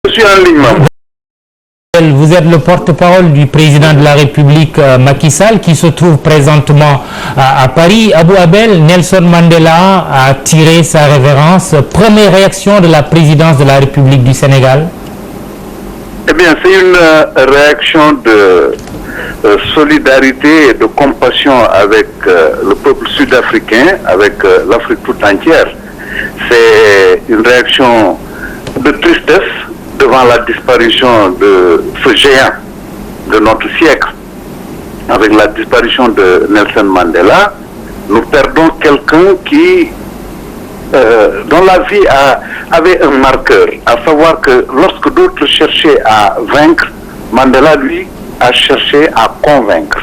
Je suis en ligne, même. Vous êtes le porte-parole du président de la République Macky Sall qui se trouve présentement à Paris. Abou Abel, Nelson Mandela a tiré sa révérence. Première réaction de la présidence de la République du Sénégal? Eh bien, c'est une réaction de solidarité et de compassion avec le peuple sud-africain, avec l'Afrique tout entière. C'est une réaction de tristesse devant la disparition de ce géant de notre siècle. Avec la disparition de Nelson Mandela, nous perdons quelqu'un qui dont la vie avait un marqueur, à savoir que lorsque d'autres cherchaient à vaincre, Mandela, lui, a cherché à convaincre.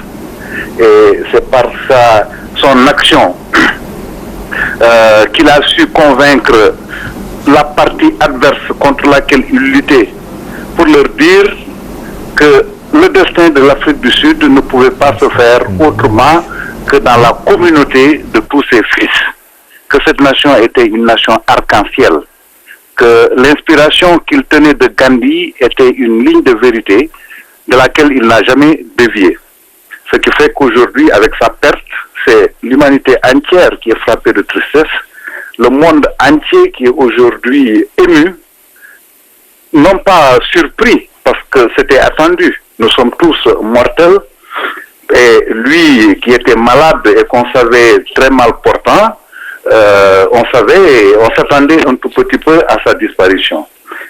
Et c'est par son action qu'il a su convaincre la partie adverse contre laquelle il luttait, pour leur dire que le destin de l'Afrique du Sud ne pouvait pas se faire autrement que dans la communauté de tous ses fils. Que cette nation était une nation arc-en-ciel, que l'inspiration qu'il tenait de Gandhi était une ligne de vérité de laquelle il n'a jamais dévié. Ce qui fait qu'aujourd'hui, avec sa perte, c'est l'humanité entière qui est frappée de tristesse, le monde entier qui est aujourd'hui ému, non pas surpris, parce que c'était attendu. Nous sommes tous mortels, et lui qui était malade et qu'on savait très mal portant, on s'attendait un tout petit peu à sa disparition.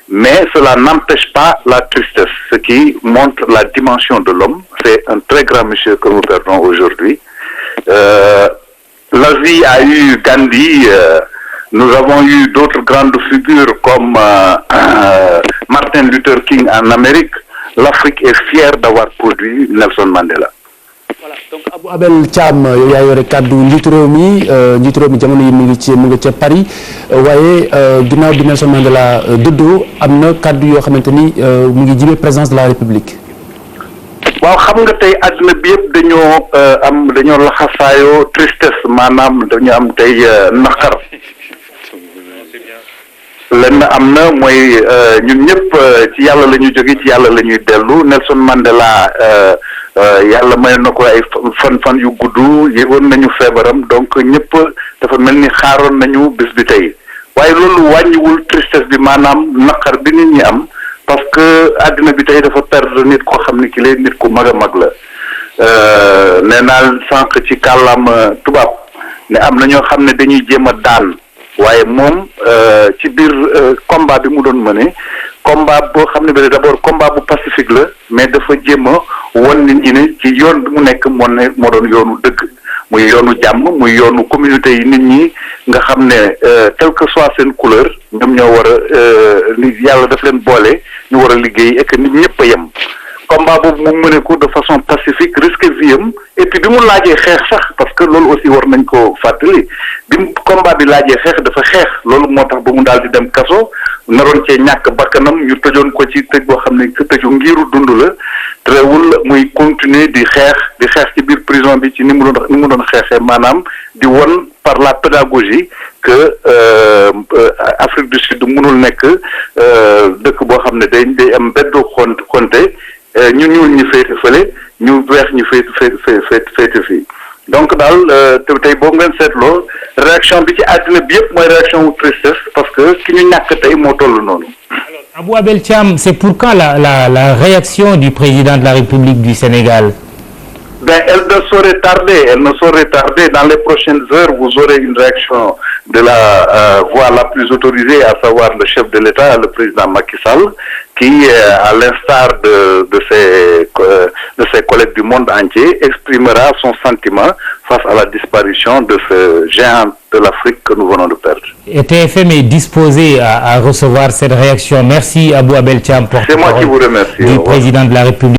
Mais cela n'empêche pas la tristesse, ce qui montre la dimension de l'homme. C'est un très grand monsieur que nous perdons aujourd'hui. L'Asie a eu Gandhi, nous avons eu d'autres grandes figures comme Martin Luther King en Amérique. L'Afrique est fière d'avoir produit Nelson Mandela. Voilà, donc Abou Abel Thiam yow yaa yore kàddu njiitu réew mi jamono yi mu ngi ca Paris waaye ginnaaw bi Nelson Mandela dëddoo am na kàddu yoo xamante ni mu ngi jibee présidence de la République. waaw xam nga tey àdduna bi yëpp dañoo laxasaayoo tristesse, maanaam dañu am tey naqar. lenn am na mooy ñun ñëpp ci yàlla la ñuy jóge, ci yàlla la ñuy dellu. Nelson Mandela yàlla may na ko ay fan yu gudd, yëgoon nañu feebaram, donc ñëpp dafa mel ni xaaroon nañu bis bi tey. waaye loolu wàññiwul tristesse bi, maanaam naqar bi nit ñi am, parce que àddina bi tey dafa perdre nit koo xam ne ki lay nit ku mag a mag la. nee naa sànq ci kàllaam tubaab ne am na ñoo xam ne dañuy jéem a daan, waaye moom ci biir combat bi mu doon mëne, combat boo xam ne bi d'abord combat bu pacifique la, mais dafa jéem a won nit ñi ne ci yoon bi mu nekk moo doon yoonu dëgg, muy yoonu jàmm, muy yoonu communauté yi nit ñi nga xam ne quelle que soit seen couleur ñoom ñoo war a yàlla daf leen boole, ñu war a liggéey et que nit ñëpp a yem. combat boobu mu mëne ko de façon pacifique, risque viam, et puis bi mu laajee xeex sax, parce que loolu aussi war nañ ko fàttali, bi combat bi laajee xeex dafa xeex, loolu moo tax ba mu daal di dem kaso, naroon cee ñàkk bakkanam, ñu tëjoon ko ci tëj boo xam ne tëju ngiru dund la, terewul muy continuer di xeex ci biir prison bi ci ni mu doon xeexee, maanaam di won par la pédagogie que Afrique du Sud mënul nekk dëkk boo xam ne day am beddu xonte, ñu ñuul ñu féete fële, ñu weex ñu féete fii. donc daal tey boo ngeen seetloo réaction bi ci àddina bi yëpp mooy réaction wu tristesse, parce que ki ñu ñàkk tey moo toll noonu. Abou Abel Thiam, c'est pour quand la réaction du président de la République du Sénégal? Ben, elle ne saurait tarder. Dans les prochaines heures, vous aurez une réaction de la voix la plus autorisée, à savoir le chef de l'État, le président Macky Sall, qui, à l'instar de ses collègues du monde entier, exprimera son sentiment face à la disparition de ce géant de l'Afrique que nous venons de perdre. Et TFM est disposé à recevoir cette réaction. Merci Abou Abel Thiam, c'est moi qui vous remercie. Du président de la République.